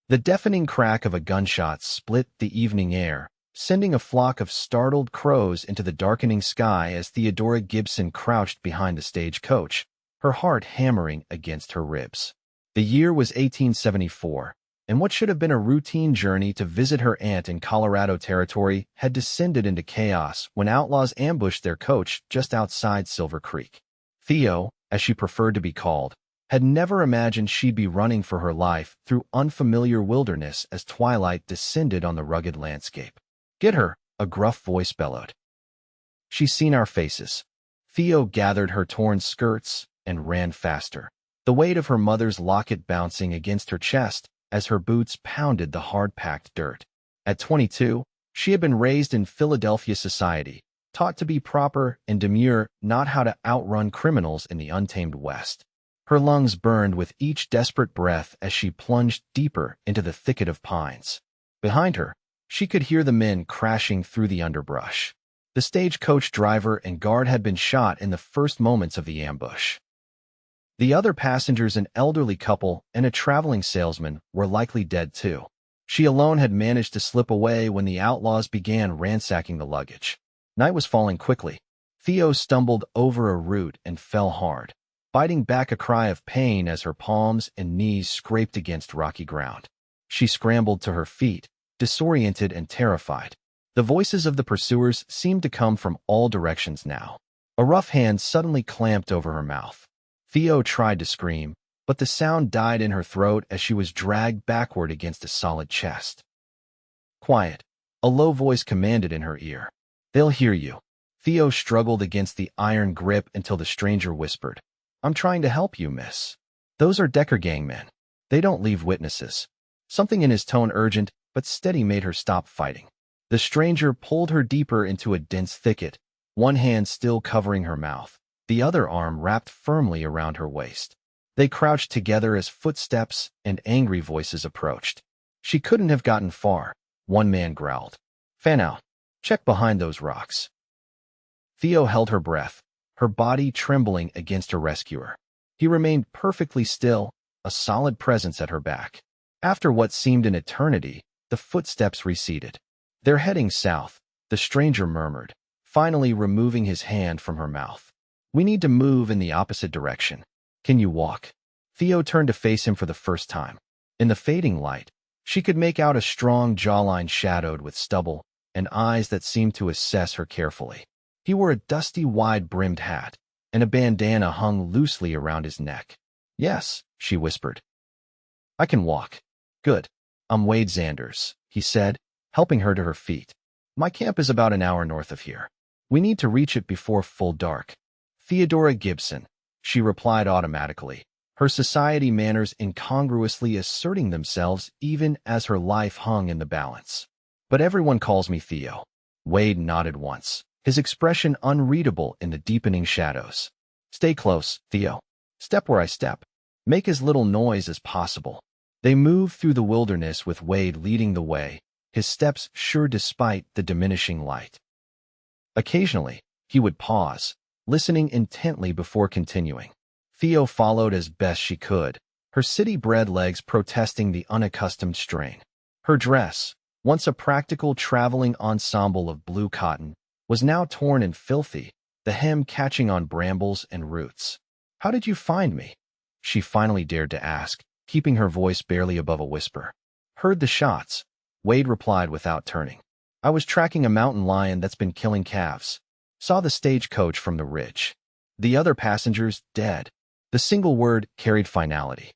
The deafening crack of a gunshot split the evening air, sending a flock of startled crows into the darkening sky as Theodora Gibson crouched behind the stagecoach, her heart hammering against her ribs. The year was 1874, and what should have been a routine journey to visit her aunt in Colorado Territory had descended into chaos when outlaws ambushed their coach just outside Silver Creek. Theo, as she preferred to be called, had never imagined she'd be running for her life through unfamiliar wilderness as twilight descended on the rugged landscape. "Get her," a gruff voice bellowed. "She's seen our faces." Theo gathered her torn skirts and ran faster, the weight of her mother's locket bouncing against her chest as her boots pounded the hard-packed dirt. At 22, she had been raised in Philadelphia society, taught to be proper and demure, not how to outrun criminals in the untamed West. Her lungs burned with each desperate breath as she plunged deeper into the thicket of pines. Behind her, she could hear the men crashing through the underbrush. The stagecoach driver and guard had been shot in the first moments of the ambush. The other passengers, an elderly couple and a traveling salesman, were likely dead too. She alone had managed to slip away when the outlaws began ransacking the luggage. Night was falling quickly. Theo stumbled over a root and fell hard, biting back a cry of pain as her palms and knees scraped against rocky ground. She scrambled to her feet, disoriented and terrified. The voices of the pursuers seemed to come from all directions now. A rough hand suddenly clamped over her mouth. Theo tried to scream, but the sound died in her throat as she was dragged backward against a solid chest. "Quiet," a low voice commanded in her ear. "They'll hear you." Theo struggled against the iron grip until the stranger whispered, "I'm trying to help you, miss. Those are Decker gang men. They don't leave witnesses." Something in his tone, urgent but steady, made her stop fighting. The stranger pulled her deeper into a dense thicket, one hand still covering her mouth, the other arm wrapped firmly around her waist. They crouched together as footsteps and angry voices approached. "She couldn't have gotten far," one man growled. "Fan out. Check behind those rocks." Theo held her breath, her body trembling against her rescuer. He remained perfectly still, a solid presence at her back. After what seemed an eternity, the footsteps receded. "They're heading south," the stranger murmured, finally removing his hand from her mouth. "We need to move in the opposite direction. Can you walk?" Theo turned to face him for the first time. In the fading light, she could make out a strong jawline shadowed with stubble and eyes that seemed to assess her carefully. He wore a dusty, wide-brimmed hat, and a bandana hung loosely around his neck. "Yes," she whispered. "I can walk." "Good. I'm Wade Xanders," he said, helping her to her feet. "My camp is about an hour north of here. We need to reach it before full dark." "Theodora Gibson," she replied automatically, her society manners incongruously asserting themselves even as her life hung in the balance. "But everyone calls me Theo." Wade nodded once, his expression unreadable in the deepening shadows. "Stay close, Theo. Step where I step. Make as little noise as possible." They moved through the wilderness with Wade leading the way, his steps sure despite the diminishing light. Occasionally, he would pause, listening intently before continuing. Theo followed as best she could, her city-bred legs protesting the unaccustomed strain. Her dress, once a practical traveling ensemble of blue cotton, was now torn and filthy, the hem catching on brambles and roots. "How did you find me?" she finally dared to ask, keeping her voice barely above a whisper. "Heard the shots," Wade replied without turning. "I was tracking a mountain lion that's been killing calves. Saw the stagecoach from the ridge. The other passengers dead." The single word carried finality.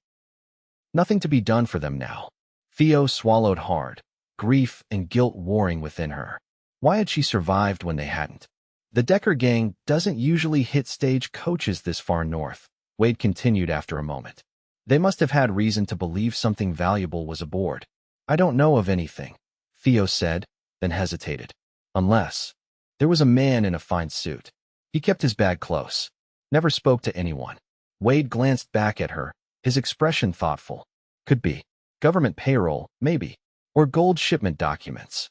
Nothing to be done for them now. Theo swallowed hard, grief and guilt warring within her. Why had she survived when they hadn't? "The Decker gang doesn't usually hit stagecoaches this far north," Wade continued after a moment. "They must have had reason to believe something valuable was aboard." "I don't know of anything," Theo said, then hesitated. "Unless there was a man in a fine suit. He kept his bag close, never spoke to anyone." Wade glanced back at her, his expression thoughtful. "Could be. Government payroll, maybe. Or gold shipment documents."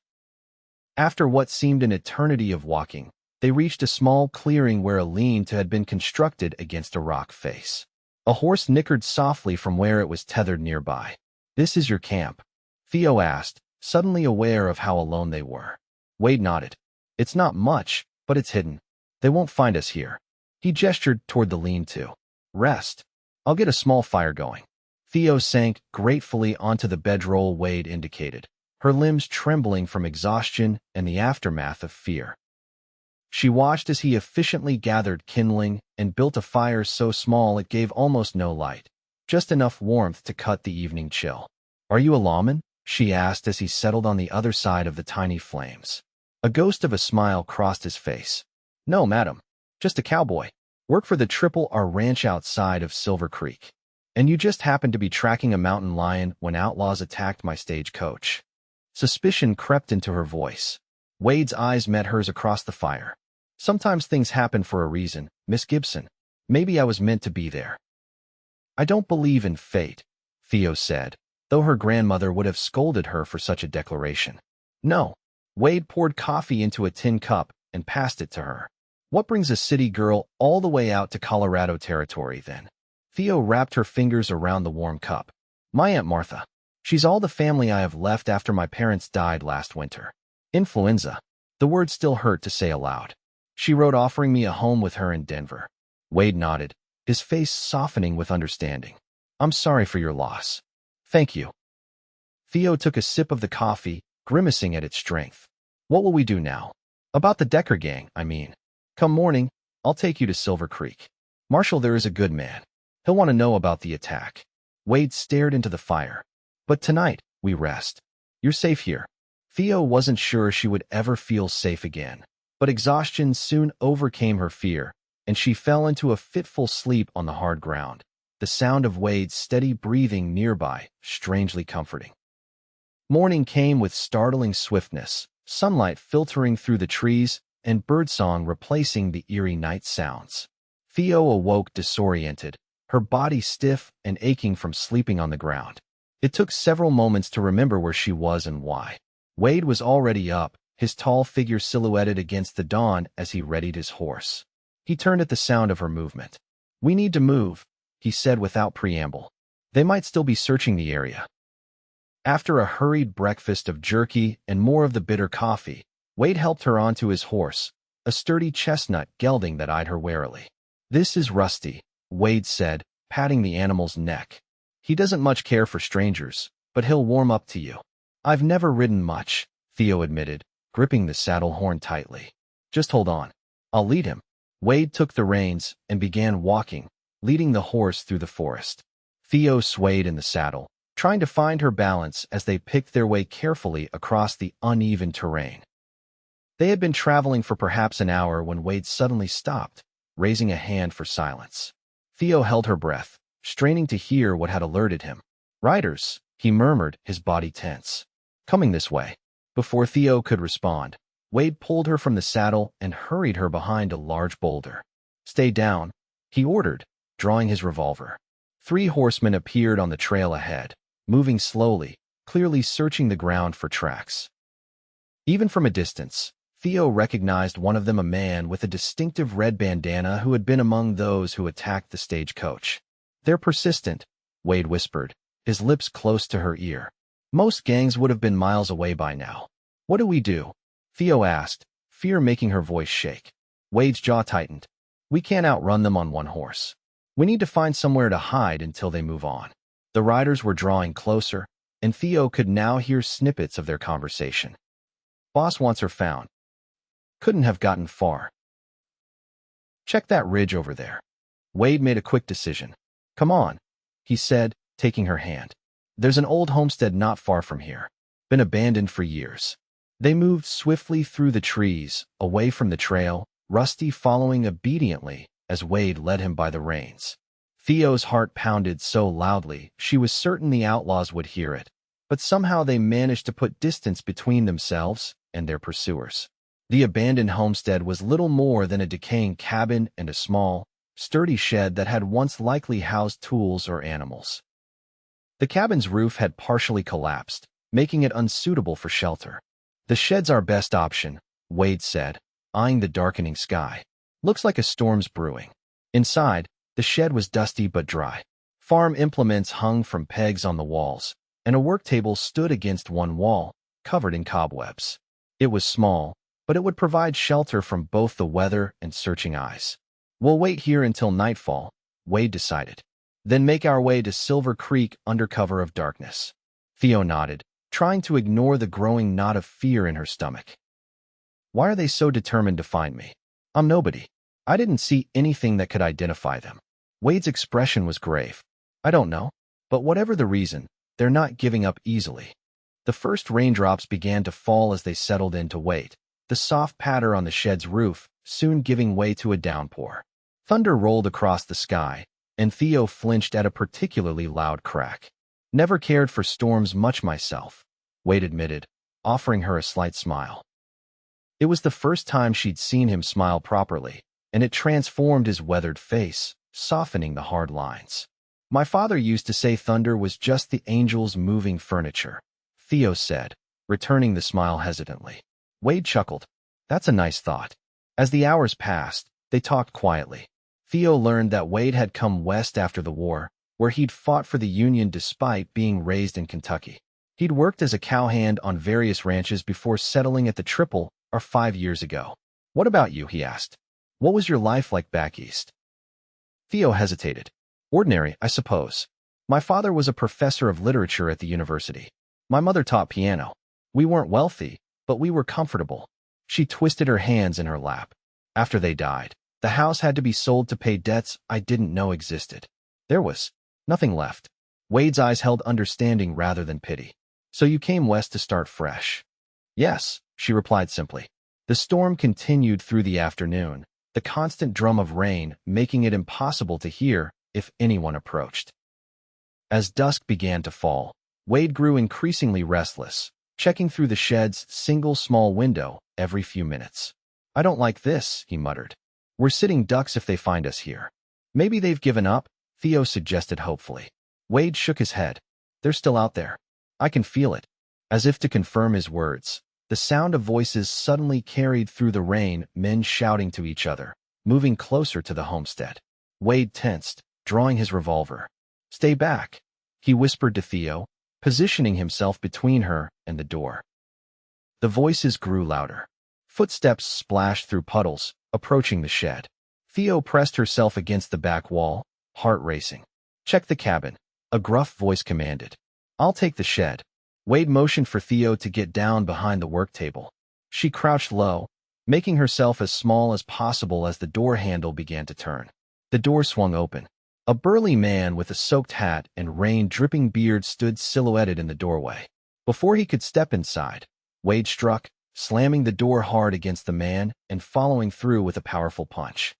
After what seemed an eternity of walking, they reached a small clearing where a lean-to had been constructed against a rock face. A horse nickered softly from where it was tethered nearby. "This is your camp," Theo asked, suddenly aware of how alone they were. Wade nodded. It's not much, but it's hidden. They won't find us here. He gestured toward the lean-to. Rest. I'll get a small fire going. Theo sank gratefully onto the bedroll Wade indicated, her limbs trembling from exhaustion and the aftermath of fear. She watched as he efficiently gathered kindling and built a fire so small it gave almost no light, just enough warmth to cut the evening chill. Are you a lawman? She asked as he settled on the other side of the tiny flames. A ghost of a smile crossed his face. No, madam. Just a cowboy. Work for the Triple R ranch outside of Silver Creek. And you just happened to be tracking a mountain lion when outlaws attacked my stagecoach. Suspicion crept into her voice. Wade's eyes met hers across the fire. Sometimes things happen for a reason, Miss Gibson. Maybe I was meant to be there. I don't believe in fate, Theo said, though her grandmother would have scolded her for such a declaration. No. Wade poured coffee into a tin cup and passed it to her. What brings a city girl all the way out to Colorado territory, then? Theo wrapped her fingers around the warm cup. My Aunt Martha. She's all the family I have left after my parents died last winter. Influenza. The word still hurt to say aloud. She wrote offering me a home with her in Denver. Wade nodded, his face softening with understanding. I'm sorry for your loss. Thank you. Theo took a sip of the coffee, grimacing at its strength. What will we do now? About the Decker gang, I mean. Come morning, I'll take you to Silver Creek. Marshall there is a good man. He'll want to know about the attack. Wade stared into the fire. But tonight, we rest. You're safe here. Theo wasn't sure she would ever feel safe again, but exhaustion soon overcame her fear, and she fell into a fitful sleep on the hard ground, the sound of Wade's steady breathing nearby, strangely comforting. Morning came with startling swiftness, sunlight filtering through the trees, and birdsong replacing the eerie night sounds. Theo awoke disoriented, her body stiff and aching from sleeping on the ground. It took several moments to remember where she was and why. Wade was already up, his tall figure silhouetted against the dawn as he readied his horse. He turned at the sound of her movement. We need to move, he said without preamble. They might still be searching the area. After a hurried breakfast of jerky and more of the bitter coffee, Wade helped her onto his horse, a sturdy chestnut gelding that eyed her warily. This is Rusty, Wade said, patting the animal's neck. He doesn't much care for strangers, but he'll warm up to you. I've never ridden much, Theo admitted, gripping the saddle horn tightly. Just hold on. I'll lead him. Wade took the reins and began walking, leading the horse through the forest. Theo swayed in the saddle, trying to find her balance as they picked their way carefully across the uneven terrain. They had been traveling for perhaps an hour when Wade suddenly stopped, raising a hand for silence. Theo held her breath, straining to hear what had alerted him. Riders, he murmured, his body tense. Coming this way. Before Theo could respond, Wade pulled her from the saddle and hurried her behind a large boulder. Stay down, he ordered, drawing his revolver. 3 horsemen appeared on the trail ahead, moving slowly, clearly searching the ground for tracks. Even from a distance, Theo recognized one of them, a man with a distinctive red bandana who had been among those who attacked the stagecoach. They're persistent, Wade whispered, his lips close to her ear. Most gangs would have been miles away by now. What do we do? Theo asked, fear making her voice shake. Wade's jaw tightened. We can't outrun them on one horse. We need to find somewhere to hide until they move on. The riders were drawing closer, and Theo could now hear snippets of their conversation. Boss wants her found. Couldn't have gotten far. Check that ridge over there. Wade made a quick decision. Come on, he said, taking her hand. There's an old homestead not far from here. Been abandoned for years. They moved swiftly through the trees, away from the trail, Rusty following obediently as Wade led him by the reins. Theo's heart pounded so loudly she was certain the outlaws would hear it, but somehow they managed to put distance between themselves and their pursuers. The abandoned homestead was little more than a decaying cabin and a small, sturdy shed that had once likely housed tools or animals. The cabin's roof had partially collapsed, making it unsuitable for shelter. The shed's our best option, Wade said, eyeing the darkening sky. Looks like a storm's brewing. Inside, the shed was dusty but dry. Farm implements hung from pegs on the walls, and a work table stood against one wall, covered in cobwebs. It was small, but it would provide shelter from both the weather and searching eyes. "We'll wait here until nightfall," Wade decided. "Then make our way to Silver Creek under cover of darkness." Theo nodded, trying to ignore the growing knot of fear in her stomach. Why are they so determined to find me? I'm nobody. I didn't see anything that could identify them. Wade's expression was grave. I don't know, but whatever the reason, they're not giving up easily. The first raindrops began to fall as they settled in to wait, the soft patter on the shed's roof soon giving way to a downpour. Thunder rolled across the sky, and Theo flinched at a particularly loud crack. "Never cared for storms much myself," Wade admitted, offering her a slight smile. It was the first time she'd seen him smile properly, and it transformed his weathered face, softening the hard lines. "My father used to say thunder was just the angels moving furniture," Theo said, returning the smile hesitantly. Wade chuckled. "That's a nice thought." As the hours passed, they talked quietly. Theo learned that Wade had come west after the war, where he'd fought for the Union despite being raised in Kentucky. He'd worked as a cowhand on various ranches before settling at the Triple, 5 years ago. "What about you?" he asked. "What was your life like back east?" Theo hesitated. "Ordinary, I suppose. My father was a professor of literature at the university. My mother taught piano. We weren't wealthy, but we were comfortable." She twisted her hands in her lap. "After they died, the house had to be sold to pay debts I didn't know existed. There was nothing left." Wade's eyes held understanding rather than pity. "So you came west to start fresh?" "Yes," she replied simply. The storm continued through the afternoon, the constant drum of rain making it impossible to hear if anyone approached. As dusk began to fall, Wade grew increasingly restless, checking through the shed's single small window every few minutes. "I don't like this," he muttered. "We're sitting ducks if they find us here." "Maybe they've given up," Theo suggested hopefully. Wade shook his head. "They're still out there. I can feel it." As if to confirm his words, the sound of voices suddenly carried through the rain, men shouting to each other, moving closer to the homestead. Wade tensed, drawing his revolver. "Stay back," he whispered to Theo, positioning himself between her and the door. The voices grew louder. Footsteps splashed through puddles, approaching the shed. Theo pressed herself against the back wall, heart racing. "Check the cabin," a gruff voice commanded. "I'll take the shed." Wade motioned for Theo to get down behind the work table. She crouched low, making herself as small as possible as the door handle began to turn. The door swung open. A burly man with a soaked hat and rain-dripping beard stood silhouetted in the doorway. Before he could step inside, Wade struck, slamming the door hard against the man and following through with a powerful punch.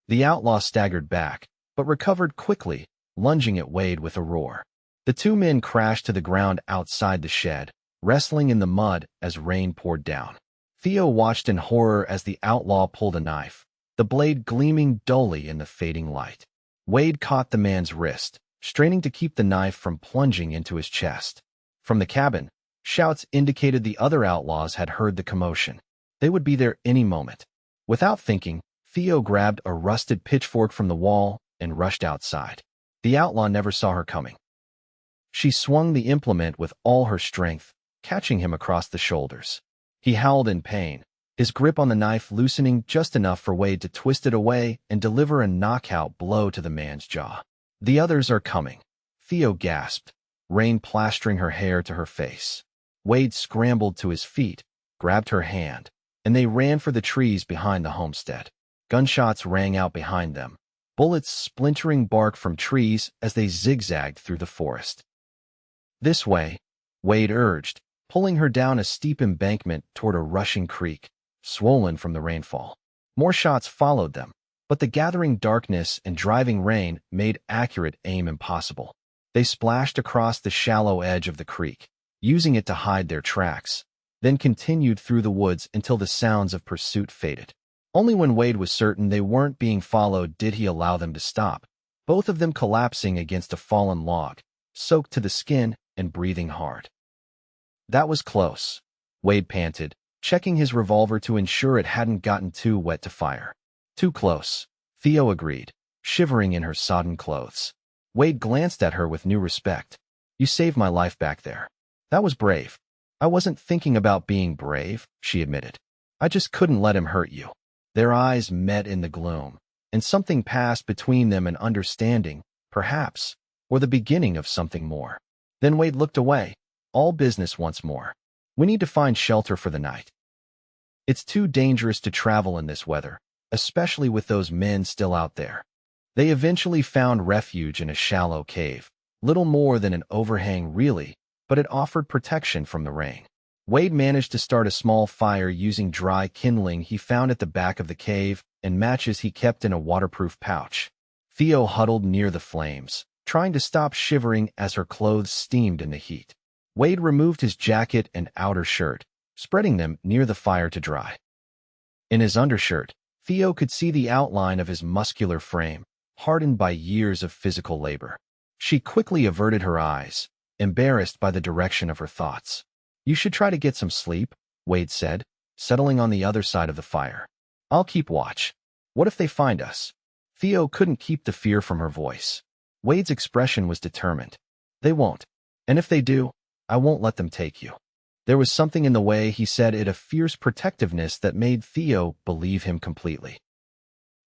The outlaw staggered back, but recovered quickly, lunging at Wade with a roar. The two men crashed to the ground outside the shed, wrestling in the mud as rain poured down. Theo watched in horror as the outlaw pulled a knife, the blade gleaming dully in the fading light. Wade caught the man's wrist, straining to keep the knife from plunging into his chest. From the cabin, shouts indicated the other outlaws had heard the commotion. They would be there any moment. Without thinking, Theo grabbed a rusted pitchfork from the wall and rushed outside. The outlaw never saw her coming. She swung the implement with all her strength, catching him across the shoulders. He howled in pain, his grip on the knife loosening just enough for Wade to twist it away and deliver a knockout blow to the man's jaw. "The others are coming," Theo gasped, rain plastering her hair to her face. Wade scrambled to his feet, grabbed her hand, and they ran for the trees behind the homestead. Gunshots rang out behind them, bullets splintering bark from trees as they zigzagged through the forest. "This way," Wade urged, pulling her down a steep embankment toward a rushing creek, swollen from the rainfall. More shots followed them, but the gathering darkness and driving rain made accurate aim impossible. They splashed across the shallow edge of the creek, using it to hide their tracks, then continued through the woods until the sounds of pursuit faded. Only when Wade was certain they weren't being followed did he allow them to stop, both of them collapsing against a fallen log, soaked to the skin and breathing hard. "That was close," Wade panted, checking his revolver to ensure it hadn't gotten too wet to fire. "Too close," Theo agreed, shivering in her sodden clothes. Wade glanced at her with new respect. You saved my life back there. That was brave. I wasn't thinking about being brave, she admitted. I just couldn't let him hurt you. Their eyes met in the gloom, and something passed between them, an understanding, perhaps, or the beginning of something more. Then Wade looked away. All business once more. We need to find shelter for the night. It's too dangerous to travel in this weather, especially with those men still out there. They eventually found refuge in a shallow cave, little more than an overhang really, but it offered protection from the rain. Wade managed to start a small fire using dry kindling he found at the back of the cave and matches he kept in a waterproof pouch. Theo huddled near the flames, trying to stop shivering as her clothes steamed in the heat. Wade removed his jacket and outer shirt, spreading them near the fire to dry. In his undershirt, Theo could see the outline of his muscular frame, hardened by years of physical labor. She quickly averted her eyes, embarrassed by the direction of her thoughts. You should try to get some sleep, Wade said, settling on the other side of the fire. I'll keep watch. What if they find us? Theo couldn't keep the fear from her voice. Wade's expression was determined. They won't. And if they do, I won't let them take you. There was something in the way he said it, a fierce protectiveness that made Theo believe him completely.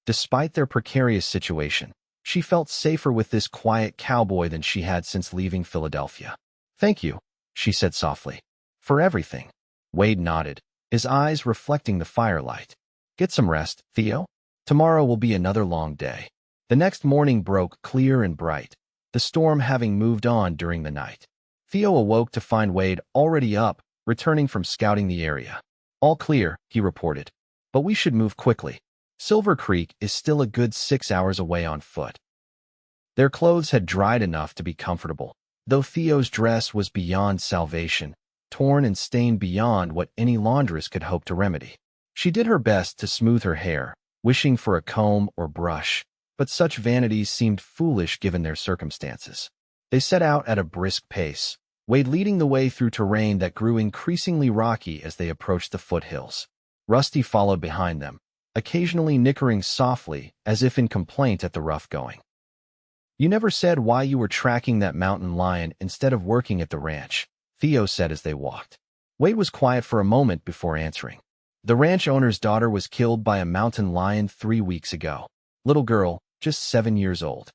Despite their precarious situation, she felt safer with this quiet cowboy than she had since leaving Philadelphia. Thank you, she said softly. For everything. Wade nodded, his eyes reflecting the firelight. Get some rest, Theo. Tomorrow will be another long day. The next morning broke clear and bright, the storm having moved on during the night. Theo awoke to find Wade already up, returning from scouting the area. All clear, he reported. But we should move quickly. Silver Creek is still a good 6 hours away on foot. Their clothes had dried enough to be comfortable, though Theo's dress was beyond salvation, torn and stained beyond what any laundress could hope to remedy. She did her best to smooth her hair, wishing for a comb or brush, but such vanities seemed foolish given their circumstances. They set out at a brisk pace, Wade leading the way through terrain that grew increasingly rocky as they approached the foothills. Rusty followed behind them, occasionally nickering softly as if in complaint at the rough going. You never said why you were tracking that mountain lion instead of working at the ranch, Theo said as they walked. Wade was quiet for a moment before answering. The ranch owner's daughter was killed by a mountain lion 3 weeks ago. Little girl, just 7 years old.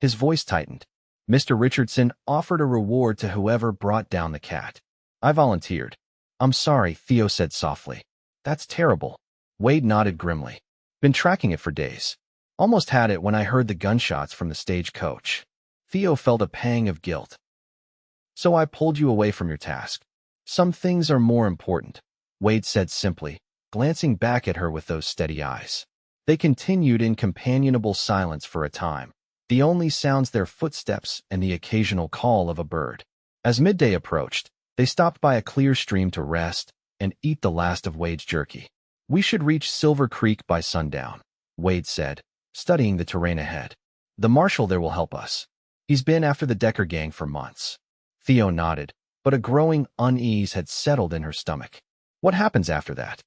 His voice tightened. Mr. Richardson offered a reward to whoever brought down the cat. I volunteered. I'm sorry, Theo said softly. That's terrible. Wade nodded grimly. Been tracking it for days. Almost had it when I heard the gunshots from the stagecoach. Theo felt a pang of guilt. So I pulled you away from your task. Some things are more important, Wade said simply, glancing back at her with those steady eyes. They continued in companionable silence for a time, the only sounds their footsteps and the occasional call of a bird. As midday approached, they stopped by a clear stream to rest and eat the last of Wade's jerky. We should reach Silver Creek by sundown, Wade said, studying the terrain ahead. The marshal there will help us. He's been after the Decker gang for months. Theo nodded, but a growing unease had settled in her stomach. What happens after that?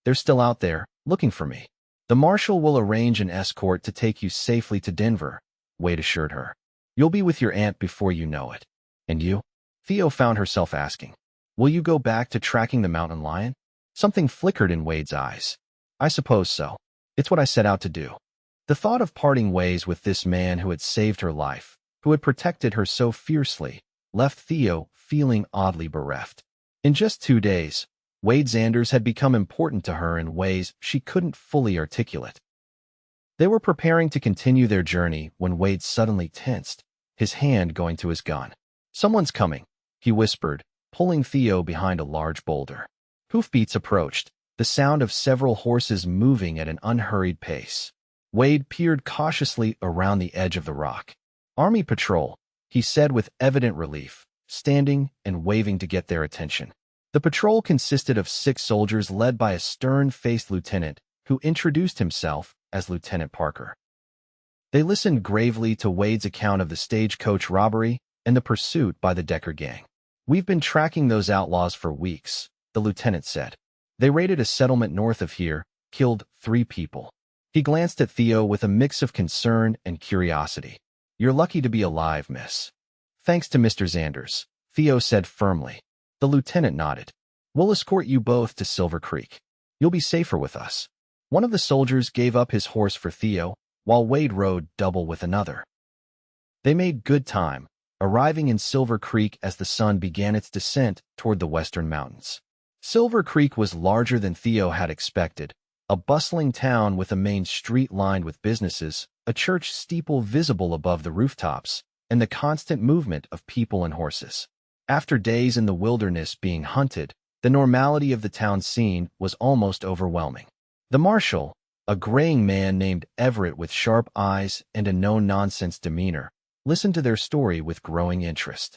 They're still out there, looking for me. The marshal will arrange an escort to take you safely to Denver, Wade assured her. You'll be with your aunt before you know it. And you? Theo found herself asking. Will you go back to tracking the mountain lion? Something flickered in Wade's eyes. I suppose so. It's what I set out to do. The thought of parting ways with this man who had saved her life, who had protected her so fiercely, left Theo feeling oddly bereft. In just 2 days, Wade Xanders had become important to her in ways she couldn't fully articulate. They were preparing to continue their journey when Wade suddenly tensed, his hand going to his gun. Someone's coming, he whispered, pulling Theo behind a large boulder. Hoofbeats approached, the sound of several horses moving at an unhurried pace. Wade peered cautiously around the edge of the rock. Army patrol, he said with evident relief, standing and waving to get their attention. The patrol consisted of 6 soldiers led by a stern-faced lieutenant who introduced himself as Lieutenant Parker. They listened gravely to Wade's account of the stagecoach robbery and the pursuit by the Decker gang. We've been tracking those outlaws for weeks, the lieutenant said. They raided a settlement north of here, killed 3 people. He glanced at Theo with a mix of concern and curiosity. You're lucky to be alive, miss. Thanks to Mr. Xanders, Theo said firmly. The lieutenant nodded. We'll escort you both to Silver Creek. You'll be safer with us. One of the soldiers gave up his horse for Theo, while Wade rode double with another. They made good time, arriving in Silver Creek as the sun began its descent toward the western mountains. Silver Creek was larger than Theo had expected, a bustling town with a main street lined with businesses, a church steeple visible above the rooftops, and the constant movement of people and horses. After days in the wilderness being hunted, the normality of the town scene was almost overwhelming. The marshal, a graying man named Everett with sharp eyes and a no-nonsense demeanor, listened to their story with growing interest.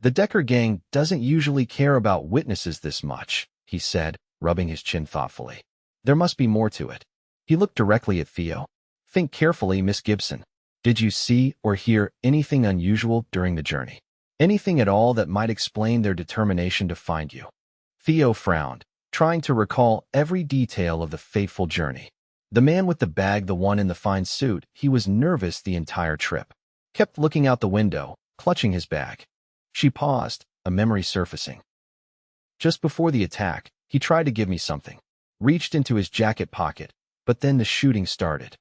The Decker gang doesn't usually care about witnesses this much, he said, rubbing his chin thoughtfully. There must be more to it. He looked directly at Theo. Think carefully, Miss Gibson. Did you see or hear anything unusual during the journey? Anything at all that might explain their determination to find you? Theo frowned, trying to recall every detail of the fateful journey. The man with the bag, the one in the fine suit, he was nervous the entire trip. Kept looking out the window, clutching his bag. She paused, a memory surfacing. Just before the attack, he tried to give me something. Reached into his jacket pocket, but then the shooting started.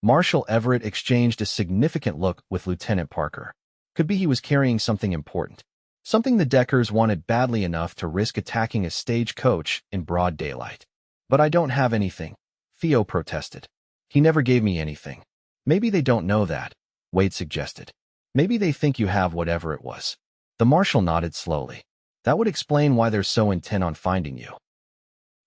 Marshal Everett exchanged a significant look with Lieutenant Parker. Could be he was carrying something important. Something the Deckers wanted badly enough to risk attacking a stagecoach in broad daylight. But I don't have anything, Theo protested. He never gave me anything. Maybe they don't know that, Wade suggested. Maybe they think you have whatever it was. The marshal nodded slowly. That would explain why they're so intent on finding you.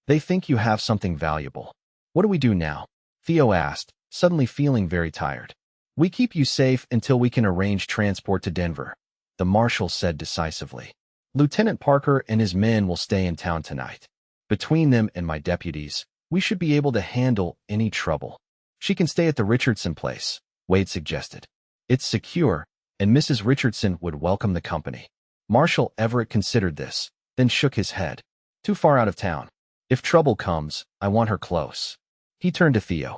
They think you have something valuable. What do we do now? Theo asked, suddenly feeling very tired. We keep you safe until we can arrange transport to Denver, the marshal said decisively. Lieutenant Parker and his men will stay in town tonight. Between them and my deputies, we should be able to handle any trouble. She can stay at the Richardson place, Wade suggested. It's secure, and Mrs. Richardson would welcome the company. Marshal Everett considered this, then shook his head. Too far out of town. If trouble comes, I want her close. He turned to Theo.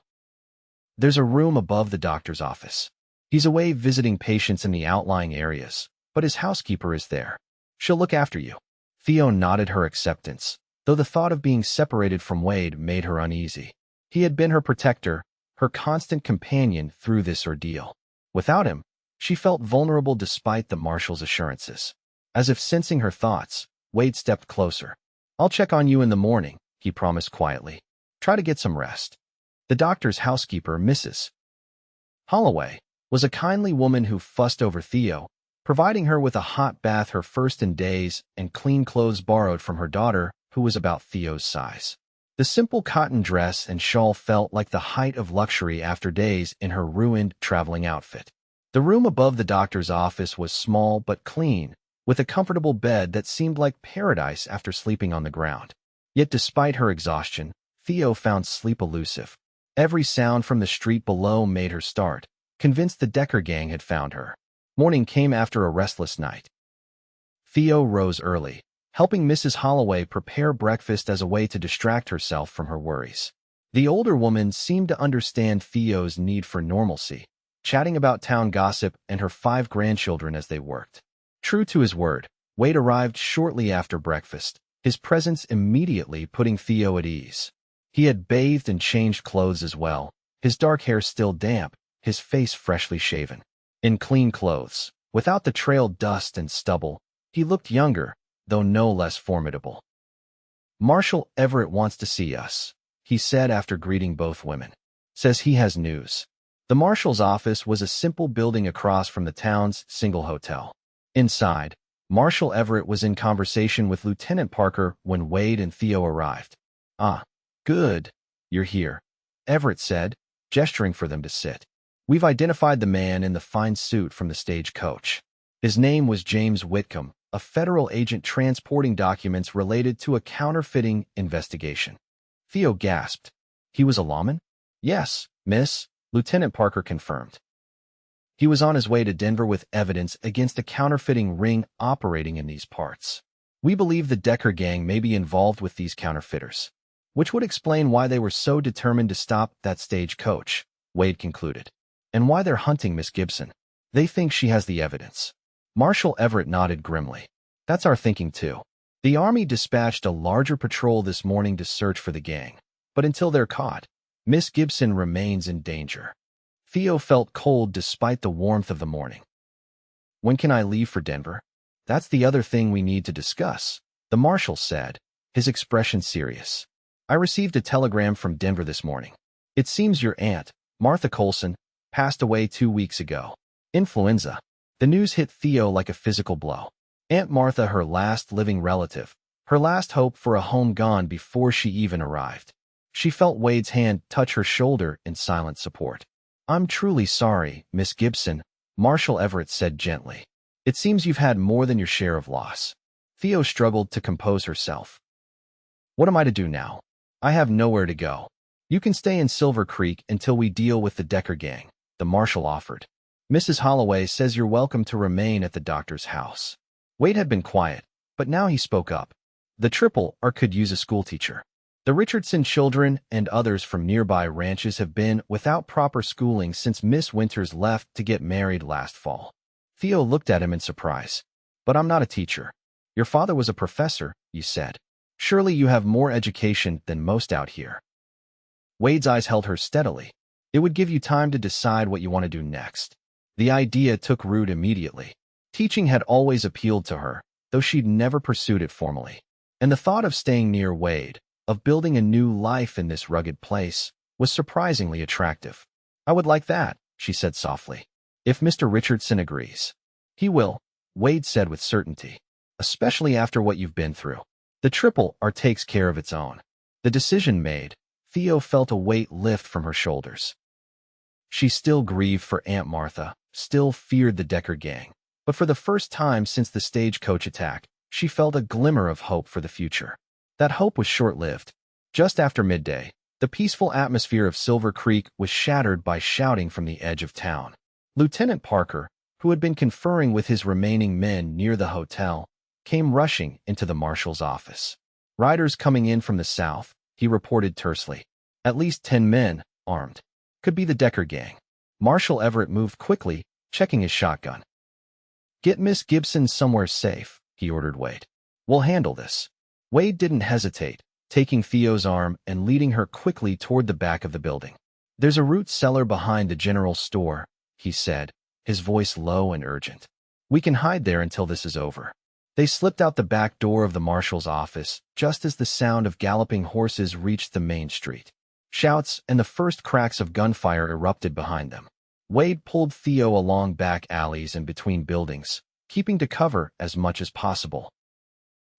There's a room above the doctor's office. He's away visiting patients in the outlying areas, but his housekeeper is there. She'll look after you. Theo nodded her acceptance, though the thought of being separated from Wade made her uneasy. He had been her protector, her constant companion through this ordeal. Without him, she felt vulnerable despite the marshal's assurances. As if sensing her thoughts, Wade stepped closer. I'll check on you in the morning, he promised quietly. Try to get some rest. The doctor's housekeeper, Mrs. Holloway, was a kindly woman who fussed over Theo, providing her with a hot bath her first in days and clean clothes borrowed from her daughter, who was about Theo's size. The simple cotton dress and shawl felt like the height of luxury after days in her ruined traveling outfit. The room above the doctor's office was small but clean, with a comfortable bed that seemed like paradise after sleeping on the ground. Yet despite her exhaustion, Theo found sleep elusive. Every sound from the street below made her start, convinced the Decker gang had found her. Morning came after a restless night. Theo rose early, helping Mrs. Holloway prepare breakfast as a way to distract herself from her worries. The older woman seemed to understand Theo's need for normalcy, chatting about town gossip and her 5 grandchildren as they worked. True to his word, Wade arrived shortly after breakfast, his presence immediately putting Theo at ease. He had bathed and changed clothes as well, his dark hair still damp, his face freshly shaven. In clean clothes, without the trailed dust and stubble, he looked younger, though no less formidable. Marshal Everett wants to see us, he said after greeting both women. Says he has news. The marshal's office was a simple building across from the town's single hotel. Inside, Marshal Everett was in conversation with Lieutenant Parker when Wade and Theo arrived. Ah, good, you're here, Everett said, gesturing for them to sit. We've identified the man in the fine suit from the stagecoach. His name was James Whitcomb, a federal agent transporting documents related to a counterfeiting investigation. Theo gasped. He was a lawman? Yes, miss, Lieutenant Parker confirmed. He was on his way to Denver with evidence against a counterfeiting ring operating in these parts. We believe the Decker gang may be involved with these counterfeiters, which would explain why they were so determined to stop that stagecoach, Wade concluded, and why they're hunting Miss Gibson. They think she has the evidence. Marshal Everett nodded grimly. That's our thinking too. The Army dispatched a larger patrol this morning to search for the gang. But until they're caught, Miss Gibson remains in danger. Theo felt cold despite the warmth of the morning. When can I leave for Denver? That's the other thing we need to discuss, the marshal said, his expression serious. I received a telegram from Denver this morning. It seems your aunt, Martha Colson, passed away 2 weeks ago. Influenza. The news hit Theo like a physical blow. Aunt Martha, her last living relative, her last hope for a home gone before she even arrived. She felt Wade's hand touch her shoulder in silent support. I'm truly sorry, Miss Gibson, Marshal Everett said gently. It seems you've had more than your share of loss. Theo struggled to compose herself. What am I to do now? I have nowhere to go. You can stay in Silver Creek until we deal with the Decker gang, the marshal offered. Mrs. Holloway says you're welcome to remain at the doctor's house. Wade had been quiet, but now he spoke up. The Triple R could use a schoolteacher. The Richardson children and others from nearby ranches have been without proper schooling since Miss Winters left to get married last fall. Theo looked at him in surprise. But I'm not a teacher. Your father was a professor, you said. Surely you have more education than most out here. Wade's eyes held her steadily. It would give you time to decide what you want to do next. The idea took root immediately. Teaching had always appealed to her, though she'd never pursued it formally. And the thought of staying near Wade, of building a new life in this rugged place, was surprisingly attractive. I would like that, she said softly. If Mr. Richardson agrees. He will, Wade said with certainty. Especially after what you've been through. The Triple R takes care of its own. The decision made, Theo felt a weight lift from her shoulders. She still grieved for Aunt Martha, still feared the Decker gang. But for the first time since the stagecoach attack, she felt a glimmer of hope for the future. That hope was short-lived. Just after midday, the peaceful atmosphere of Silver Creek was shattered by shouting from the edge of town. Lieutenant Parker, who had been conferring with his remaining men near the hotel, came rushing into the marshal's office. Riders coming in from the south, he reported tersely. At least 10 men, armed. Could be the Decker gang. Marshal Everett moved quickly, checking his shotgun. Get Miss Gibson somewhere safe, he ordered Wade. We'll handle this. Wade didn't hesitate, taking Theo's arm and leading her quickly toward the back of the building. There's a root cellar behind the general store, he said, his voice low and urgent. We can hide there until this is over. They slipped out the back door of the marshal's office just as the sound of galloping horses reached the main street. Shouts and the first cracks of gunfire erupted behind them. Wade pulled Theo along back alleys and between buildings, keeping to cover as much as possible.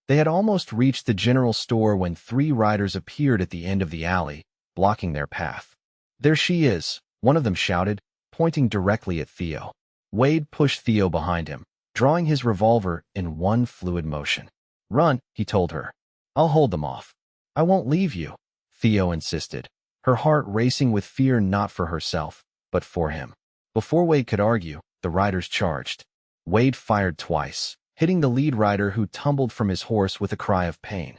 They had almost reached the general store when 3 riders appeared at the end of the alley, blocking their path. There she is, one of them shouted, pointing directly at Theo. Wade pushed Theo behind him, drawing his revolver in one fluid motion. Run, he told her. I'll hold them off. I won't leave you, Theo insisted, her heart racing with fear not for herself, but for him. Before Wade could argue, the riders charged. Wade fired twice, hitting the lead rider who tumbled from his horse with a cry of pain.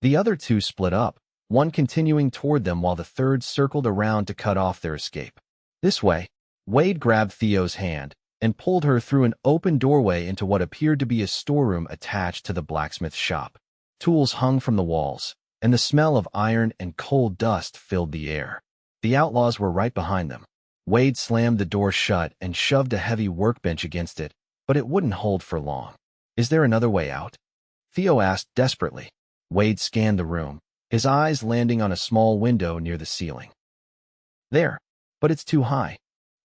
The other 2 split up, one continuing toward them while the third circled around to cut off their escape. This way, Wade grabbed Theo's hand and pulled her through an open doorway into what appeared to be a storeroom attached to the blacksmith shop. Tools hung from the walls, and the smell of iron and coal dust filled the air. The outlaws were right behind them. Wade slammed the door shut and shoved a heavy workbench against it, but it wouldn't hold for long. Is there another way out? Theo asked desperately. Wade scanned the room, his eyes landing on a small window near the ceiling. There, but it's too high.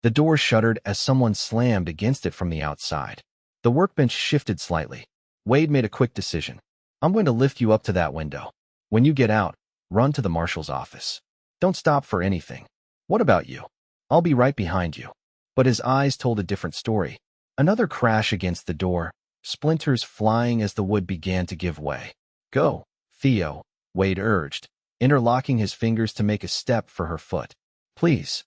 The door shuddered as someone slammed against it from the outside. The workbench shifted slightly. Wade made a quick decision. I'm going to lift you up to that window. When you get out, run to the marshal's office. Don't stop for anything. What about you? I'll be right behind you. But his eyes told a different story. Another crash against the door, splinters flying as the wood began to give way. Go, Theo, Wade urged, interlocking his fingers to make a step for her foot. Please.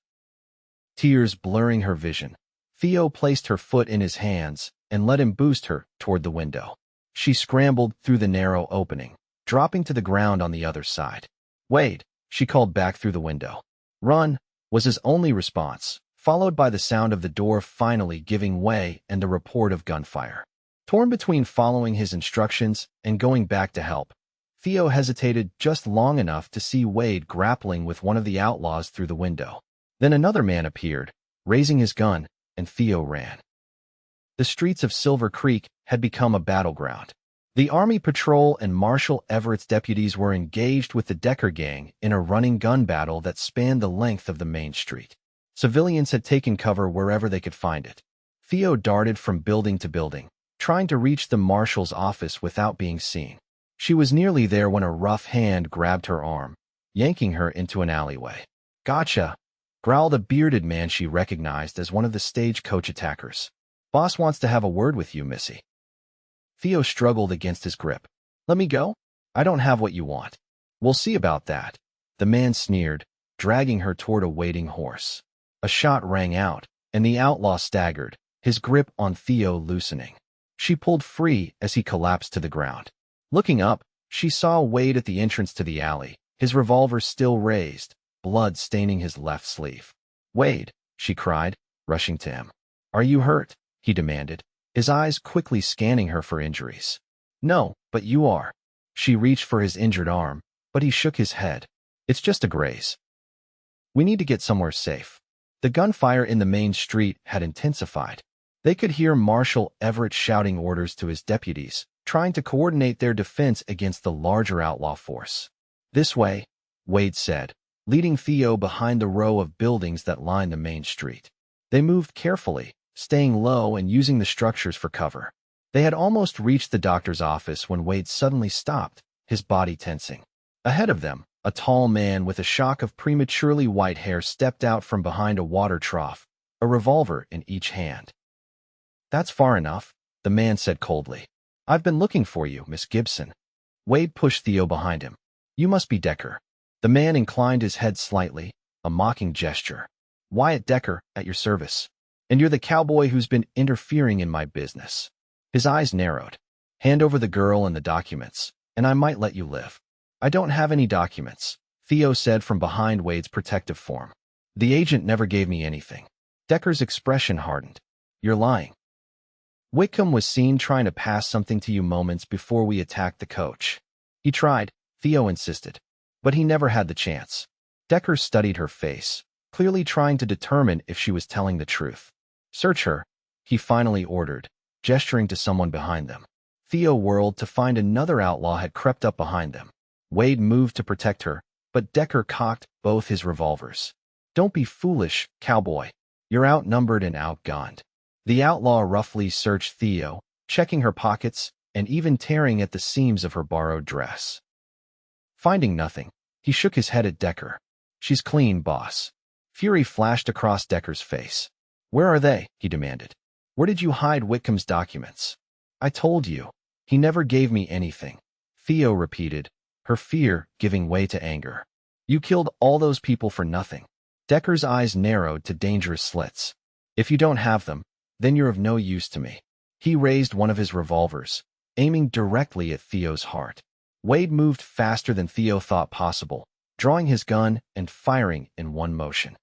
Tears blurring her vision, Theo placed her foot in his hands and let him boost her toward the window. She scrambled through the narrow opening, dropping to the ground on the other side. Wade, she called back through the window. Run, was his only response, followed by the sound of the door finally giving way and the report of gunfire. Torn between following his instructions and going back to help, Theo hesitated just long enough to see Wade grappling with one of the outlaws through the window. Then another man appeared, raising his gun, and Theo ran. The streets of Silver Creek had become a battleground. The Army Patrol and Marshal Everett's deputies were engaged with the Decker gang in a running gun battle that spanned the length of the main street. Civilians had taken cover wherever they could find it. Theo darted from building to building, trying to reach the marshal's office without being seen. She was nearly there when a rough hand grabbed her arm, yanking her into an alleyway. "Gotcha," growled a bearded man she recognized as one of the stagecoach attackers. "Boss wants to have a word with you, Missy." Theo struggled against his grip. "Let me go? I don't have what you want." "We'll see about that," the man sneered, dragging her toward a waiting horse. A shot rang out, and the outlaw staggered, his grip on Theo loosening. She pulled free as he collapsed to the ground. Looking up, she saw Wade at the entrance to the alley, his revolver still raised, blood staining his left sleeve. "Wade," she cried, rushing to him. "Are you hurt?" he demanded, his eyes quickly scanning her for injuries. "No, but you are." She reached for his injured arm, but he shook his head. "It's just a graze. We need to get somewhere safe." The gunfire in the main street had intensified. They could hear Marshal Everett shouting orders to his deputies, trying to coordinate their defense against the larger outlaw force. "This way," Wade said, leading Theo behind the row of buildings that lined the main street. They moved carefully, staying low and using the structures for cover. They had almost reached the doctor's office when Wade suddenly stopped, his body tensing. Ahead of them, a tall man with a shock of prematurely white hair stepped out from behind a water trough, a revolver in each hand. "That's far enough," the man said coldly. "I've been looking for you, Miss Gibson." Wade pushed Theo behind him. "You must be Decker." The man inclined his head slightly, a mocking gesture. "Wyatt Decker, at your service. And you're the cowboy who's been interfering in my business." His eyes narrowed. "Hand over the girl and the documents, and I might let you live." "I don't have any documents," Theo said from behind Wade's protective form. "The agent never gave me anything." Decker's expression hardened. "You're lying." "Whitcomb was seen trying to pass something to you moments before we attacked the coach." "He tried," Theo insisted, "but he never had the chance." Decker studied her face, clearly trying to determine if she was telling the truth. "Search her," he finally ordered, gesturing to someone behind them. Theo whirled to find another outlaw had crept up behind them. Wade moved to protect her, but Decker cocked both his revolvers. "Don't be foolish, cowboy. You're outnumbered and outgunned." The outlaw roughly searched Theo, checking her pockets and even tearing at the seams of her borrowed dress. Finding nothing, he shook his head at Decker. "She's clean, boss." Fury flashed across Decker's face. "Where are they?" he demanded. "Where did you hide Whitcomb's documents?" "I told you. He never gave me anything," Theo repeated, her fear giving way to anger. "You killed all those people for nothing." Decker's eyes narrowed to dangerous slits. "If you don't have them, then you're of no use to me." He raised one of his revolvers, aiming directly at Theo's heart. Wade moved faster than Theo thought possible, drawing his gun and firing in one motion.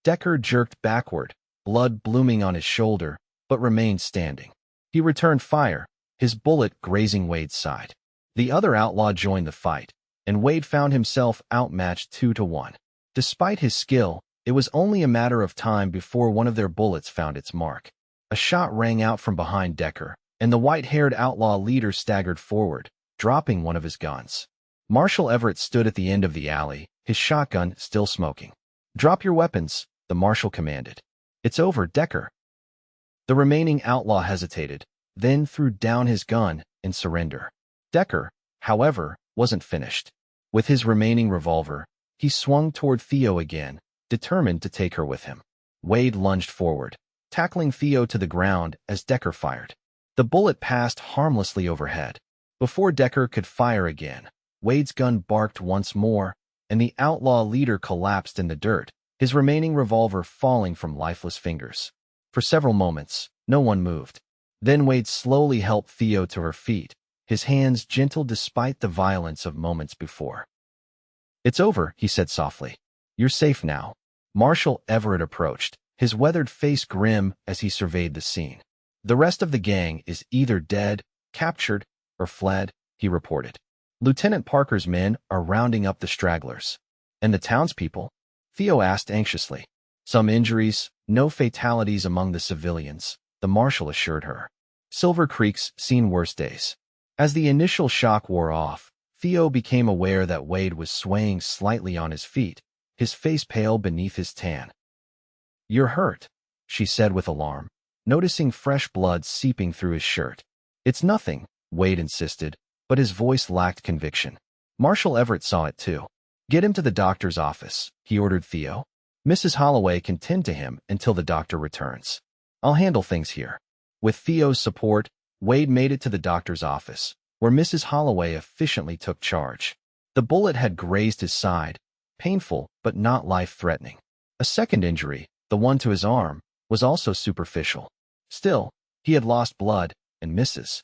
Decker jerked backward, blood blooming on his shoulder, but remained standing. He returned fire, his bullet grazing Wade's side. The other outlaw joined the fight, and Wade found himself outmatched 2-1. Despite his skill, it was only a matter of time before one of their bullets found its mark. A shot rang out from behind Decker, and the white-haired outlaw leader staggered forward, dropping one of his guns. Marshal Everett stood at the end of the alley, his shotgun still smoking. "Drop your weapons," the marshal commanded. "It's over, Decker." The remaining outlaw hesitated, then threw down his gun in surrender. Decker, however, wasn't finished. With his remaining revolver, he swung toward Theo again, determined to take her with him. Wade lunged forward, tackling Theo to the ground as Decker fired. The bullet passed harmlessly overhead. Before Decker could fire again, Wade's gun barked once more, and the outlaw leader collapsed in the dirt, his remaining revolver falling from lifeless fingers. For several moments, no one moved. Then Wade slowly helped Theo to her feet, his hands gentle despite the violence of moments before. "It's over," he said softly. "You're safe now." Marshal Everett approached, his weathered face grim as he surveyed the scene. "The rest of the gang is either dead, captured, or fled," he reported. "Lieutenant Parker's men are rounding up the stragglers." "And the townspeople?" Theo asked anxiously. "Some injuries, no fatalities among the civilians," the marshal assured her. "Silver Creek's seen worse days." As the initial shock wore off, Theo became aware that Wade was swaying slightly on his feet, his face pale beneath his tan. "You're hurt," she said with alarm, noticing fresh blood seeping through his shirt. "It's nothing," Wade insisted, but his voice lacked conviction. Marshal Everett saw it too. "Get him to the doctor's office," he ordered Theo. "Mrs. Holloway can tend to him until the doctor returns. I'll handle things here." With Theo's support, Wade made it to the doctor's office, where Mrs. Holloway efficiently took charge. The bullet had grazed his side, painful but not life-threatening. A second injury, the one to his arm, was also superficial. Still, he had lost blood, and Mrs.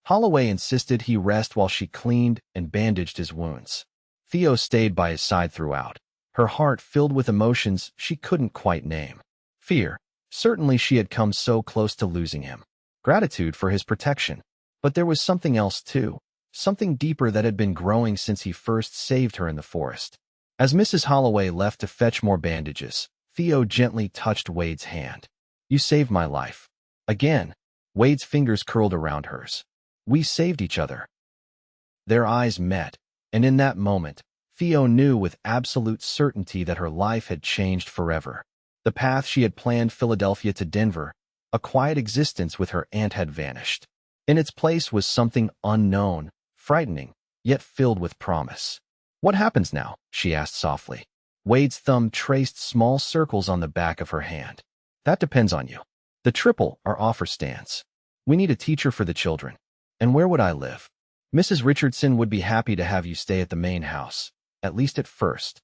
Holloway insisted he rest while she cleaned and bandaged his wounds. Theo stayed by his side throughout, her heart filled with emotions she couldn't quite name. Fear. Certainly she had come so close to losing him. Gratitude for his protection. But there was something else too, something deeper that had been growing since he first saved her in the forest. As Mrs. Holloway left to fetch more bandages, Theo gently touched Wade's hand. "You saved my life." Again, Wade's fingers curled around hers. "We saved each other." Their eyes met, and in that moment, Theo knew with absolute certainty that her life had changed forever. The path she had planned Philadelphia to Denver, a quiet existence with her aunt, had vanished. In its place was something unknown, frightening, yet filled with promise. "What happens now?" she asked softly. Wade's thumb traced small circles on the back of her hand. "That depends on you. The triple our offer stands. We need a teacher for the children. And where would I live? Mrs. Richardson would be happy to have you stay at the main house, at least at first."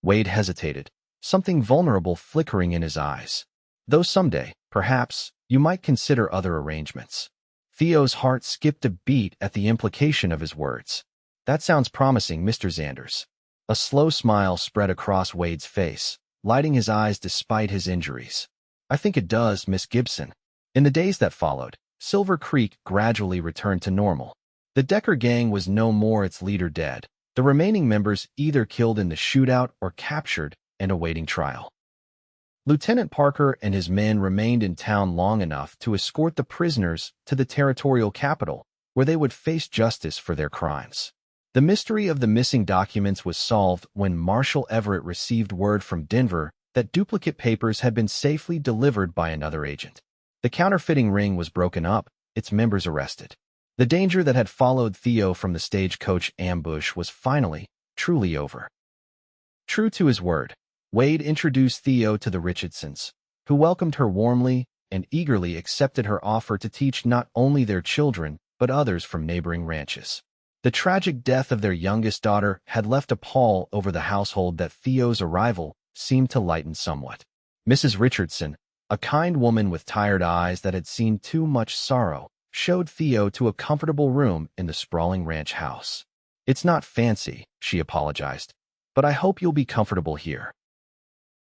Wade hesitated, something vulnerable flickering in his eyes. "Though someday, perhaps, you might consider other arrangements." Theo's heart skipped a beat at the implication of his words. "That sounds promising, Mr. Xanders." A slow smile spread across Wade's face, lighting his eyes despite his injuries. "I think it does, Miss Gibson." In the days that followed, Silver Creek gradually returned to normal. The Decker gang was no more, its leader dead, the remaining members either killed in the shootout or captured and awaiting trial. Lieutenant Parker and his men remained in town long enough to escort the prisoners to the territorial capital, where they would face justice for their crimes. The mystery of the missing documents was solved when Marshal Everett received word from Denver that duplicate papers had been safely delivered by another agent. The counterfeiting ring was broken up, its members arrested. The danger that had followed Theo from the stagecoach ambush was finally, truly over. True to his word, Wade introduced Theo to the Richardsons, who welcomed her warmly and eagerly accepted her offer to teach not only their children, but others from neighboring ranches. The tragic death of their youngest daughter had left a pall over the household that Theo's arrival seemed to lighten somewhat. Mrs. Richardson, a kind woman with tired eyes that had seen too much sorrow, showed Theo to a comfortable room in the sprawling ranch house. "It's not fancy," she apologized, "but I hope you'll be comfortable here."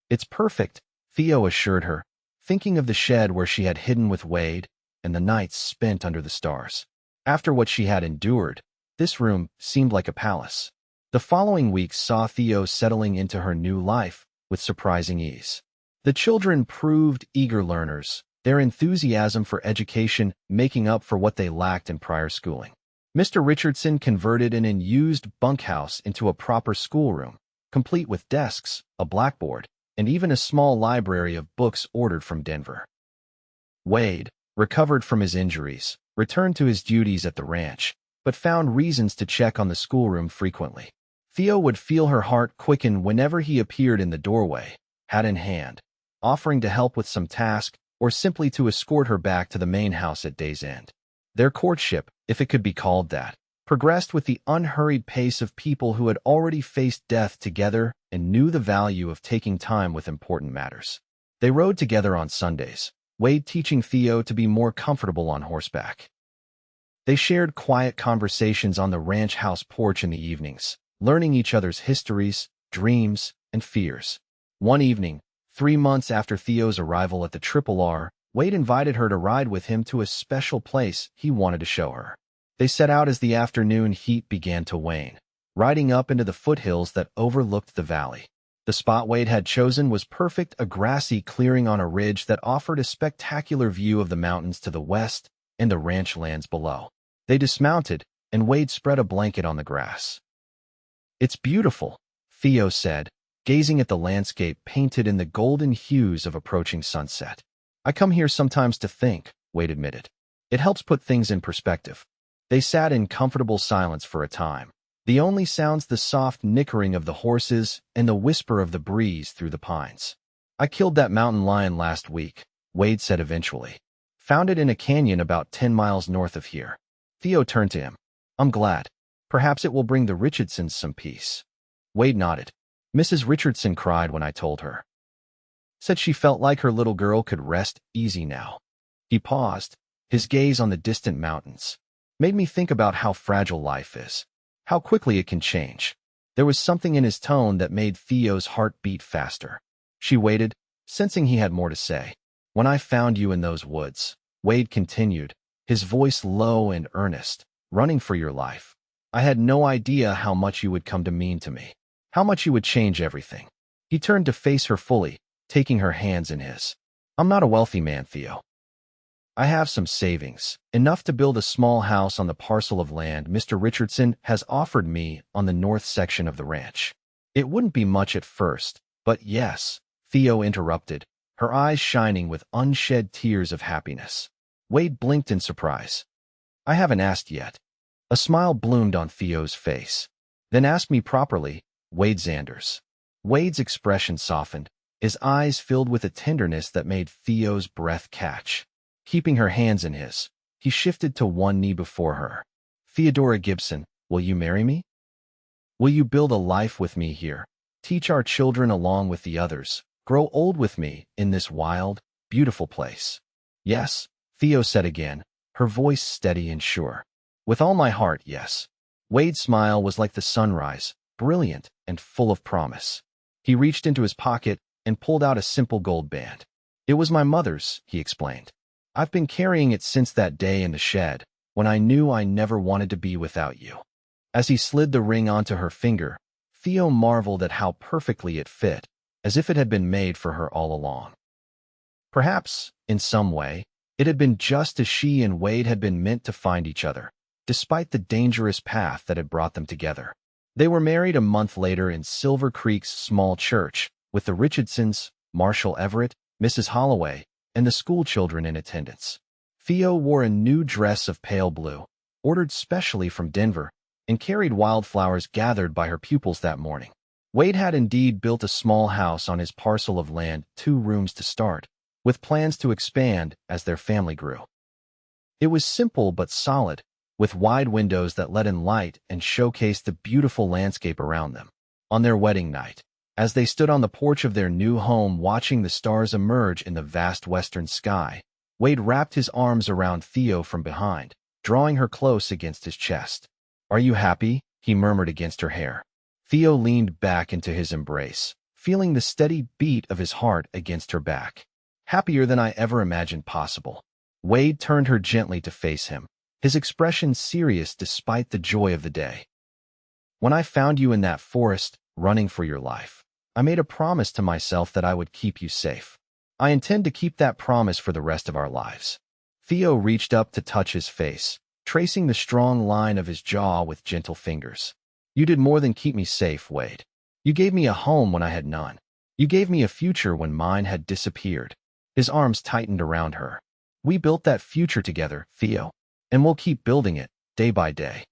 "It's perfect," Theo assured her, thinking of the shed where she had hidden with Wade and the nights spent under the stars. After what she had endured, this room seemed like a palace. The following weeks saw Theo settling into her new life with surprising ease. The children proved eager learners, their enthusiasm for education making up for what they lacked in prior schooling. Mr. Richardson converted an unused bunkhouse into a proper schoolroom, complete with desks, a blackboard, and even a small library of books ordered from Denver. Wade, recovered from his injuries, returned to his duties at the ranch, but found reasons to check on the schoolroom frequently. Theo would feel her heart quicken whenever he appeared in the doorway, hat in hand, offering to help with some task or simply to escort her back to the main house at day's end. Their courtship, if it could be called that, progressed with the unhurried pace of people who had already faced death together and knew the value of taking time with important matters. They rode together on Sundays, Wade teaching Theo to be more comfortable on horseback. They shared quiet conversations on the ranch house porch in the evenings, learning each other's histories, dreams, and fears. One evening, 3 months after Theo's arrival at the Triple R, Wade invited her to ride with him to a special place he wanted to show her. They set out as the afternoon heat began to wane, riding up into the foothills that overlooked the valley. The spot Wade had chosen was perfect, a grassy clearing on a ridge that offered a spectacular view of the mountains to the west and the ranch lands below. They dismounted, and Wade spread a blanket on the grass. "It's beautiful," Theo said, gazing at the landscape painted in the golden hues of approaching sunset. "I come here sometimes to think," Wade admitted. "It helps put things in perspective." They sat in comfortable silence for a time. The only sounds the soft nickering of the horses and the whisper of the breeze through the pines. "I killed that mountain lion last week," Wade said eventually. "Found it in a canyon about 10 miles north of here." Theo turned to him. "I'm glad. Perhaps it will bring the Richardsons some peace." Wade nodded. "Mrs. Richardson cried when I told her. Said she felt like her little girl could rest easy now." He paused, his gaze on the distant mountains. "Made me think about how fragile life is, how quickly it can change." There was something in his tone that made Theo's heart beat faster. She waited, sensing he had more to say. "When I found you in those woods," Wade continued, his voice low and earnest, "running for your life, I had no idea how much you would come to mean to me, how much you would change everything." He turned to face her fully, taking her hands in his. "I'm not a wealthy man, Theo. I have some savings, enough to build a small house on the parcel of land Mr. Richardson has offered me on the north section of the ranch. It wouldn't be much at first, but yes," Theo interrupted, her eyes shining with unshed tears of happiness. Wade blinked in surprise. "I haven't asked yet." A smile bloomed on Theo's face. "Then ask me properly, Wade Xanders." Wade's expression softened, his eyes filled with a tenderness that made Theo's breath catch. Keeping her hands in his, he shifted to one knee before her. "Theodora Gibson, will you marry me? Will you build a life with me here, teach our children along with the others, grow old with me in this wild, beautiful place?" "Yes," Theo said again, her voice steady and sure. "With all my heart, yes." Wade's smile was like the sunrise, brilliant and full of promise. He reached into his pocket and pulled out a simple gold band. "It was my mother's," he explained. "I've been carrying it since that day in the shed, when I knew I never wanted to be without you." As he slid the ring onto her finger, Theo marveled at how perfectly it fit, as if it had been made for her all along. Perhaps, in some way, it had been just as she and Wade had been meant to find each other, despite the dangerous path that had brought them together. They were married a month later in Silver Creek's small church, with the Richardsons, Marshall Everett, Mrs. Holloway, and the schoolchildren in attendance. Theo wore a new dress of pale blue, ordered specially from Denver, and carried wildflowers gathered by her pupils that morning. Wade had indeed built a small house on his parcel of land, 2 rooms to start, with plans to expand as their family grew. It was simple but solid, with wide windows that let in light and showcased the beautiful landscape around them. On their wedding night, as they stood on the porch of their new home watching the stars emerge in the vast western sky, Wade wrapped his arms around Theo from behind, drawing her close against his chest. "Are you happy?" he murmured against her hair. Theo leaned back into his embrace, feeling the steady beat of his heart against her back. "Happier than I ever imagined possible." Wade turned her gently to face him, his expression serious despite the joy of the day. "When I found you in that forest, running for your life, I made a promise to myself that I would keep you safe. I intend to keep that promise for the rest of our lives." Theo reached up to touch his face, tracing the strong line of his jaw with gentle fingers. "You did more than keep me safe, Wade. You gave me a home when I had none. You gave me a future when mine had disappeared." His arms tightened around her. "We built that future together, Theo, and we'll keep building it, day by day."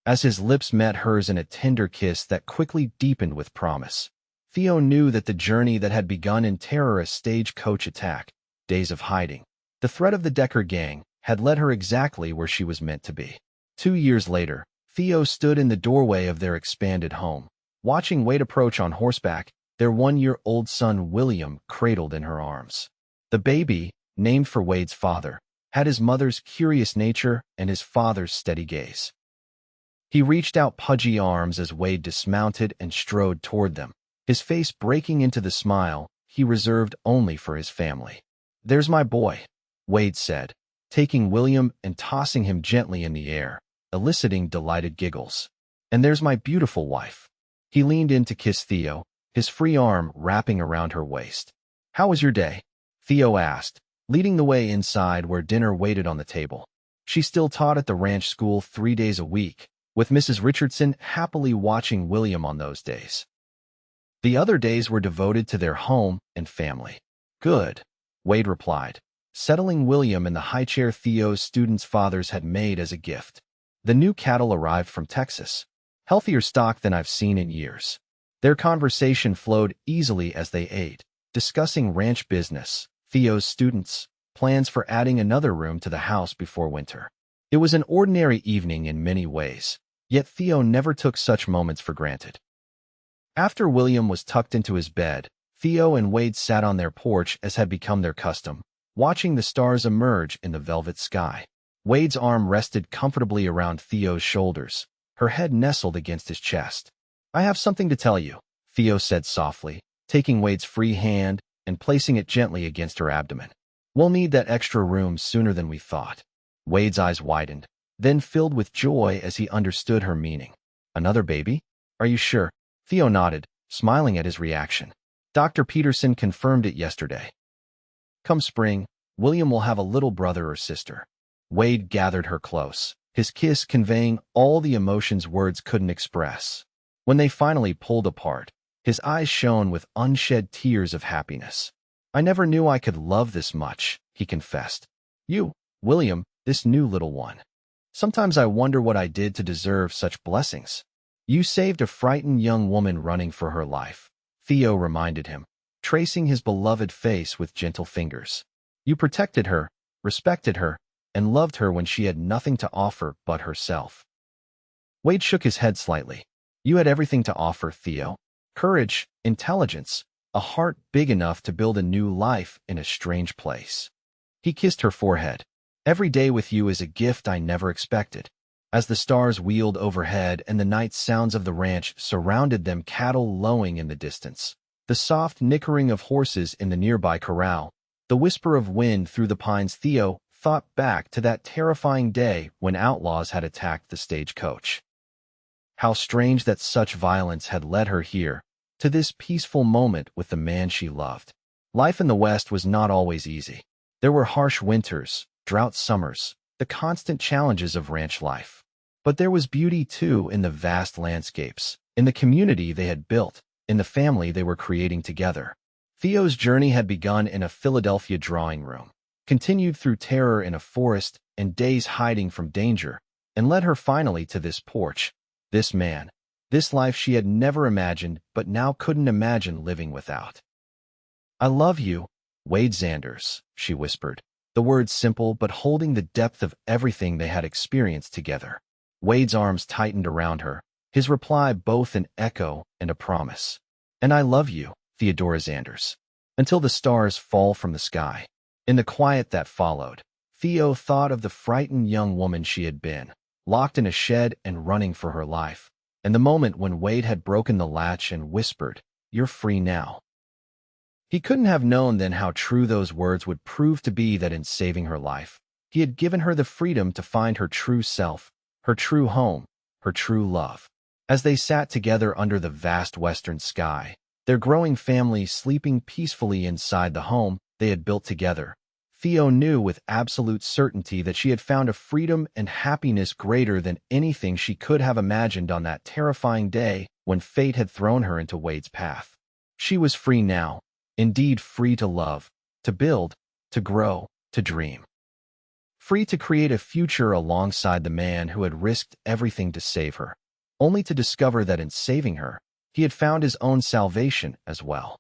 As his lips met hers in a tender kiss that quickly deepened with promise, Theo knew that the journey that had begun in terror, a stagecoach attack, days of hiding, the threat of the Decker gang, had led her exactly where she was meant to be. 2 years later, Theo stood in the doorway of their expanded home, watching Wade approach on horseback, their 1-year-old son William cradled in her arms. The baby, named for Wade's father, had his mother's curious nature and his father's steady gaze. He reached out pudgy arms as Wade dismounted and strode toward them, his face breaking into the smile he reserved only for his family. "There's my boy," Wade said, taking William and tossing him gently in the air, eliciting delighted giggles. "And there's my beautiful wife." He leaned in to kiss Theo, his free arm wrapping around her waist. "How was your day?" Theo asked, leading the way inside where dinner waited on the table. She still taught at the ranch school 3 days a week, with Mrs. Richardson happily watching William on those days. The other days were devoted to their home and family. "Good," Wade replied, settling William in the high chair Theo's students' fathers had made as a gift. The new cattle arrived from Texas, healthier stock than I've seen in years. Their conversation flowed easily as they ate, discussing ranch business, Theo's students, plans for adding another room to the house before winter. It was an ordinary evening in many ways, yet Theo never took such moments for granted. After William was tucked into his bed, Theo and Wade sat on their porch as had become their custom, watching the stars emerge in the velvet sky. Wade's arm rested comfortably around Theo's shoulders, her head nestled against his chest. "I have something to tell you," Theo said softly, taking Wade's free hand and placing it gently against her abdomen. "We'll need that extra room sooner than we thought." Wade's eyes widened, then filled with joy as he understood her meaning. "Another baby? Are you sure?" Theo nodded, smiling at his reaction. "Dr. Peterson confirmed it yesterday. Come spring, William will have a little brother or sister." Wade gathered her close, his kiss conveying all the emotions words couldn't express. When they finally pulled apart, his eyes shone with unshed tears of happiness. "I never knew I could love this much," he confessed. "You, William, this new little one. Sometimes I wonder what I did to deserve such blessings." "You saved a frightened young woman running for her life," Theo reminded him, tracing his beloved face with gentle fingers. "You protected her, respected her, and loved her when she had nothing to offer but herself." Wade shook his head slightly. "You had everything to offer, Theo. Courage, intelligence, a heart big enough to build a new life in a strange place." He kissed her forehead. "Every day with you is a gift I never expected." As the stars wheeled overhead and the night sounds of the ranch surrounded them, cattle lowing in the distance, the soft nickering of horses in the nearby corral, the whisper of wind through the pines, Theo thought back to that terrifying day when outlaws had attacked the stagecoach. How strange that such violence had led her here, to this peaceful moment with the man she loved. Life in the West was not always easy. There were harsh winters, drought summers, the constant challenges of ranch life. But there was beauty, too, in the vast landscapes, in the community they had built, in the family they were creating together. Theo's journey had begun in a Philadelphia drawing room, continued through terror in a forest and days hiding from danger, and led her finally to this porch, this man, this life she had never imagined but now couldn't imagine living without. "I love you, Wade Xanders," she whispered, the words simple but holding the depth of everything they had experienced together. Wade's arms tightened around her, his reply both an echo and a promise. "And I love you, Theodora Gibson, until the stars fall from the sky." In the quiet that followed, Theo thought of the frightened young woman she had been, locked in a shed and running for her life, and the moment when Wade had broken the latch and whispered, "You're free now." He couldn't have known then how true those words would prove to be, that in saving her life, he had given her the freedom to find her true self, her true home, her true love. As they sat together under the vast western sky, their growing family sleeping peacefully inside the home they had built together, Theo knew with absolute certainty that she had found a freedom and happiness greater than anything she could have imagined on that terrifying day when fate had thrown her into Wade's path. She was free now, indeed free to love, to build, to grow, to dream. Free to create a future alongside the man who had risked everything to save her, only to discover that in saving her, he had found his own salvation as well.